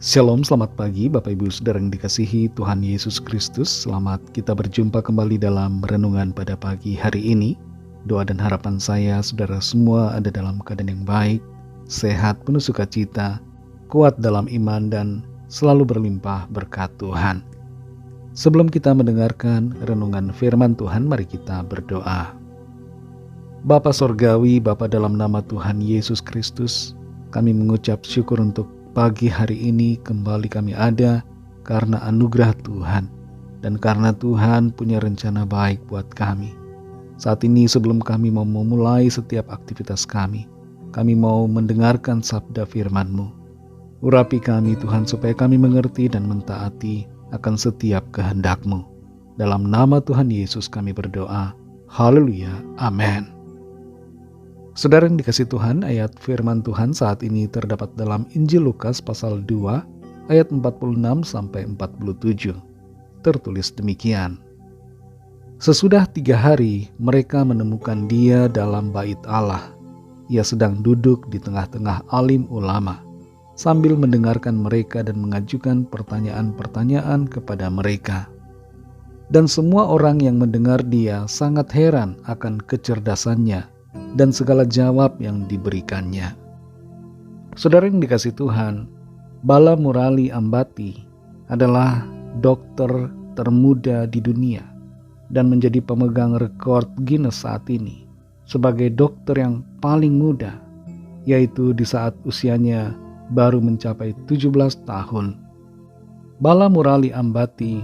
Shalom, selamat pagi Bapak Ibu Saudara yang dikasihi Tuhan Yesus Kristus. Selamat kita berjumpa kembali dalam renungan pada pagi hari ini. Doa dan harapan saya saudara semua ada dalam keadaan yang baik, sehat, penuh sukacita, kuat dalam iman dan selalu berlimpah berkat Tuhan. Sebelum kita mendengarkan renungan firman Tuhan, mari kita berdoa. Bapa Sorgawi, Bapa dalam nama Tuhan Yesus Kristus, kami mengucap syukur untuk pagi hari ini kembali kami ada karena anugerah Tuhan dan karena Tuhan punya rencana baik buat kami. Saat ini sebelum kami mau memulai setiap aktivitas kami mau mendengarkan sabda firman-Mu. Urapi kami Tuhan supaya kami mengerti dan mentaati akan setiap kehendak-Mu. Dalam nama Tuhan Yesus kami berdoa. Haleluya. Amin. Saudara yang dikasihi Tuhan, ayat firman Tuhan saat ini terdapat dalam Injil Lukas pasal 2 ayat 46-47. Tertulis demikian. Sesudah 3 hari mereka menemukan dia dalam bait Allah. Ia sedang duduk di tengah-tengah alim ulama sambil mendengarkan mereka dan mengajukan pertanyaan-pertanyaan kepada mereka. Dan semua orang yang mendengar dia sangat heran akan kecerdasannya dan segala jawab yang diberikannya. Saudara yang dikasihi Tuhan, Bala Murali Ambati adalah dokter termuda di dunia dan menjadi pemegang rekor Guinness saat ini sebagai dokter yang paling muda, yaitu di saat usianya baru mencapai 17 tahun. Bala Murali Ambati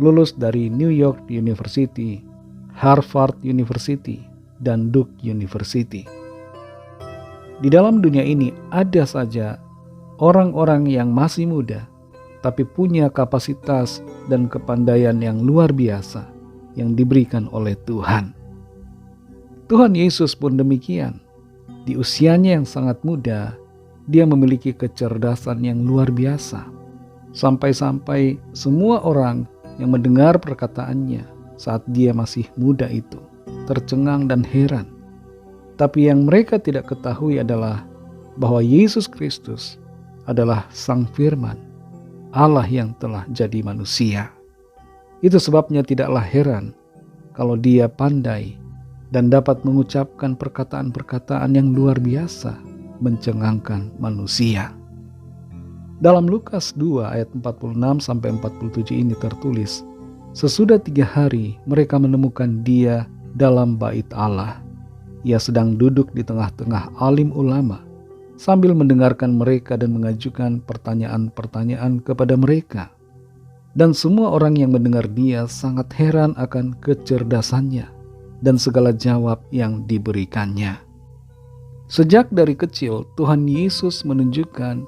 lulus dari New York University, Harvard University, dan Duke University. Di dalam dunia ini ada saja orang-orang yang masih muda tapi punya kapasitas dan kepandaian yang luar biasa yang diberikan oleh Tuhan. Tuhan Yesus pun demikian. Di usianya yang sangat muda, dia memiliki kecerdasan yang luar biasa. Sampai-sampai semua orang yang mendengar perkataannya saat dia masih muda itu tercengang dan heran. Tapi yang mereka tidak ketahui adalah bahwa Yesus Kristus adalah Sang Firman, Allah yang telah jadi manusia. Itu sebabnya tidaklah heran kalau dia pandai dan dapat mengucapkan perkataan-perkataan yang luar biasa mencengangkan manusia. Dalam Lukas 2 ayat 46-47 ini tertulis, sesudah 3 hari mereka menemukan dia dalam bait Allah. Ia sedang duduk di tengah-tengah alim ulama sambil mendengarkan mereka dan mengajukan pertanyaan-pertanyaan kepada mereka. Dan semua orang yang mendengar dia sangat heran akan kecerdasannya dan segala jawab yang diberikannya. Sejak dari kecil Tuhan Yesus menunjukkan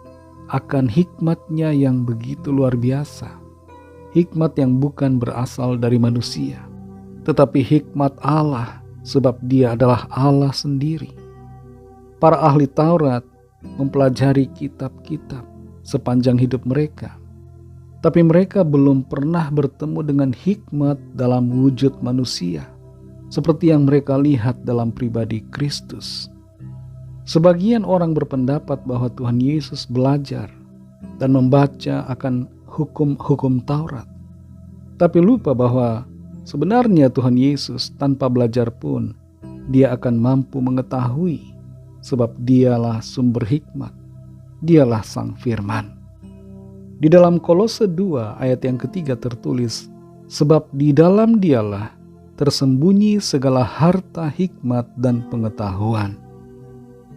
akan hikmat-Nya yang begitu luar biasa. Hikmat yang bukan berasal dari manusia, tetapi hikmat Allah, sebab dia adalah Allah sendiri. Para ahli Taurat mempelajari kitab-kitab sepanjang hidup mereka, tapi mereka belum pernah bertemu dengan hikmat dalam wujud manusia, seperti yang mereka lihat dalam pribadi Kristus. Sebagian orang berpendapat bahwa Tuhan Yesus belajar dan membaca akan hukum-hukum Taurat, tapi lupa bahwa sebenarnya Tuhan Yesus tanpa belajar pun dia akan mampu mengetahui, sebab dialah sumber hikmat, dialah Sang Firman. Di dalam Kolose 2 ayat yang ketiga tertulis, sebab di dalam dialah tersembunyi segala harta hikmat dan pengetahuan.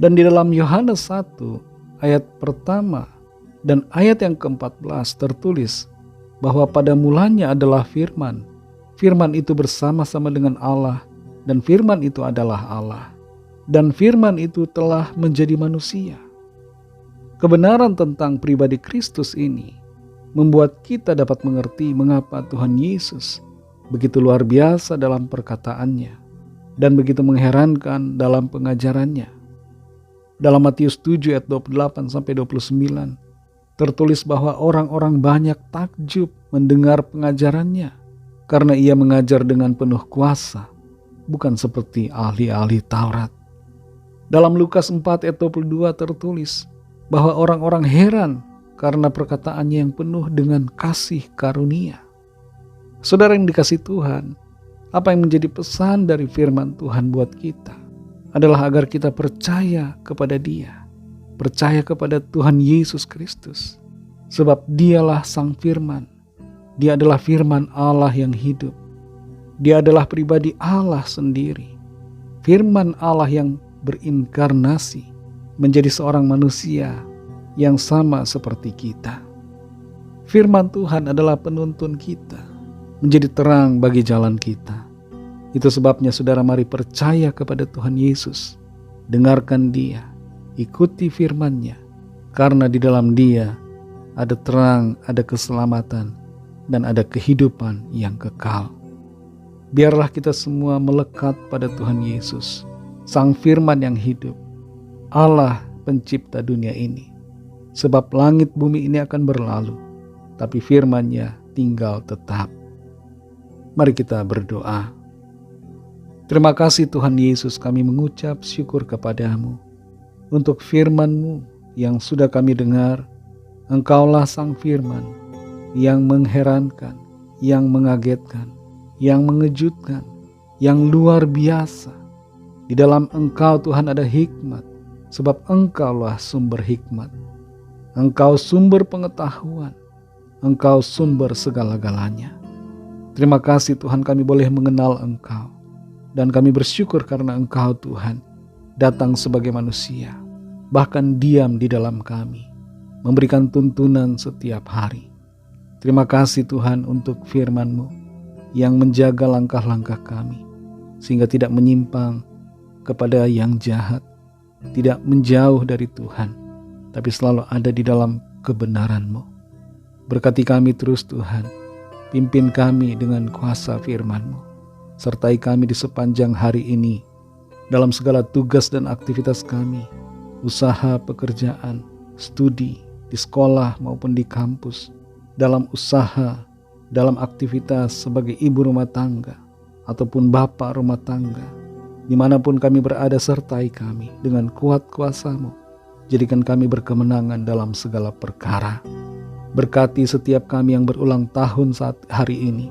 Dan di dalam Yohanes 1 ayat pertama dan ayat yang ke-14 tertulis bahwa pada mulanya adalah Firman. Firman itu bersama-sama dengan Allah, dan Firman itu adalah Allah. Dan Firman itu telah menjadi manusia. Kebenaran tentang pribadi Kristus ini membuat kita dapat mengerti mengapa Tuhan Yesus begitu luar biasa dalam perkataannya dan begitu mengherankan dalam pengajarannya. Dalam Matius 7 ayat 28-29 tertulis bahwa orang-orang banyak takjub mendengar pengajarannya, karena ia mengajar dengan penuh kuasa, bukan seperti ahli-ahli Taurat. Dalam Lukas 4 ayat 22 tertulis bahwa orang-orang heran karena perkataannya yang penuh dengan kasih karunia. Saudara yang dikasihi Tuhan, apa yang menjadi pesan dari firman Tuhan buat kita adalah agar kita percaya kepada Dia, percaya kepada Tuhan Yesus Kristus, sebab Dialah Sang Firman. Dia adalah firman Allah yang hidup. Dia adalah pribadi Allah sendiri, firman Allah yang berinkarnasi menjadi seorang manusia yang sama seperti kita. Firman Tuhan adalah penuntun kita, menjadi terang bagi jalan kita. Itu sebabnya saudara, mari percaya kepada Tuhan Yesus, dengarkan Dia, ikuti firman-Nya, karena di dalam Dia ada terang, ada keselamatan, dan ada kehidupan yang kekal. Biarlah kita semua melekat pada Tuhan Yesus, Sang Firman yang hidup, Allah pencipta dunia ini. Sebab langit bumi ini akan berlalu, tapi firman-Nya tinggal tetap. Mari kita berdoa. Terima kasih Tuhan Yesus, kami mengucap syukur kepada-Mu untuk firman-Mu yang sudah kami dengar. Engkaulah Sang Firman yang mengherankan, yang mengagetkan, yang mengejutkan, yang luar biasa. Di dalam Engkau Tuhan ada hikmat, sebab Engkaulah sumber hikmat. Engkau sumber pengetahuan, Engkau sumber segala-galanya. Terima kasih Tuhan, kami boleh mengenal Engkau, dan kami bersyukur karena Engkau Tuhan datang sebagai manusia, bahkan diam di dalam kami, memberikan tuntunan setiap hari. Terima kasih Tuhan untuk firman-Mu yang menjaga langkah-langkah kami, sehingga tidak menyimpang kepada yang jahat, tidak menjauh dari Tuhan, tapi selalu ada di dalam kebenaran-Mu. Berkati kami terus Tuhan, pimpin kami dengan kuasa firman-Mu, sertai kami di sepanjang hari ini, dalam segala tugas dan aktivitas kami, usaha, pekerjaan, studi, di sekolah maupun di kampus, dalam usaha, dalam aktivitas sebagai ibu rumah tangga, ataupun bapak rumah tangga, dimanapun kami berada, sertai kami dengan kuat kuasa-Mu. Jadikan kami berkemenangan dalam segala perkara. Berkati setiap kami yang berulang tahun saat hari ini.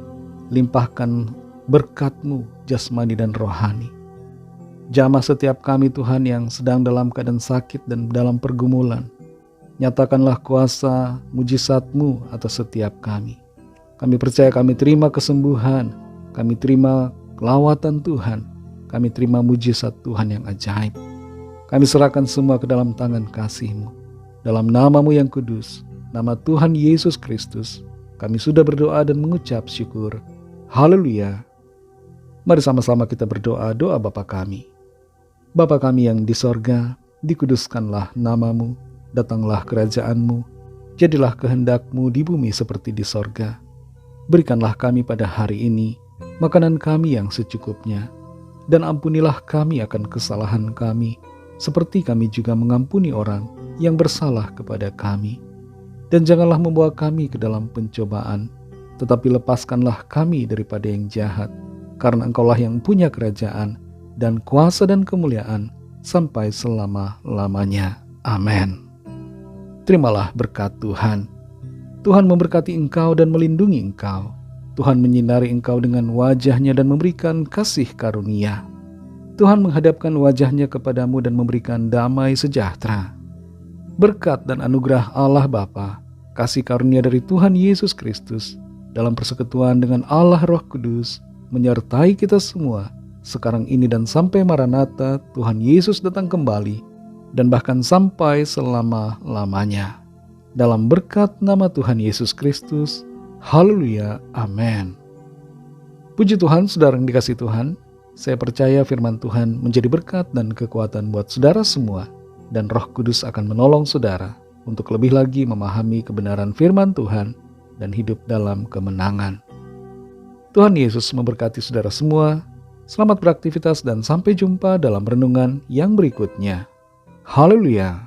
Limpahkan berkat-Mu jasmani dan rohani. Jamah setiap kami Tuhan yang sedang dalam keadaan sakit dan dalam pergumulan. Nyatakanlah kuasa mujizat-Mu atas setiap kami. Kami percaya, kami terima kesembuhan, kami terima lawatan Tuhan, kami terima mujizat Tuhan yang ajaib. Kami serahkan semua ke dalam tangan kasih-Mu. Dalam nama-Mu yang kudus, nama Tuhan Yesus Kristus, kami sudah berdoa dan mengucap syukur. Haleluya. Mari sama-sama kita berdoa doa Bapa kami. Bapa kami yang di sorga, dikuduskanlah nama-Mu, datanglah kerajaan-Mu, jadilah kehendak-Mu di bumi seperti di sorga. Berikanlah kami pada hari ini makanan kami yang secukupnya, dan ampunilah kami akan kesalahan kami, seperti kami juga mengampuni orang yang bersalah kepada kami. Dan janganlah membawa kami ke dalam pencobaan, tetapi lepaskanlah kami daripada yang jahat, karena Engkaulah yang punya kerajaan dan kuasa dan kemuliaan sampai selama-lamanya. Amin. Terimalah berkat Tuhan. Tuhan memberkati engkau dan melindungi engkau. Tuhan menyinari engkau dengan wajah-Nya dan memberikan kasih karunia. Tuhan menghadapkan wajah-Nya kepadamu dan memberikan damai sejahtera. Berkat dan anugerah Allah Bapa, kasih karunia dari Tuhan Yesus Kristus, dalam persekutuan dengan Allah Roh Kudus, menyertai kita semua, sekarang ini dan sampai Maranatha, Tuhan Yesus datang kembali, dan bahkan sampai selama-lamanya. Dalam berkat nama Tuhan Yesus Kristus, haleluya, amin. Puji Tuhan, saudara yang dikasihi Tuhan, saya percaya firman Tuhan menjadi berkat dan kekuatan buat saudara semua, dan Roh Kudus akan menolong saudara untuk lebih lagi memahami kebenaran firman Tuhan dan hidup dalam kemenangan. Tuhan Yesus memberkati saudara semua. Selamat beraktivitas dan sampai jumpa dalam renungan yang berikutnya. Haleluya.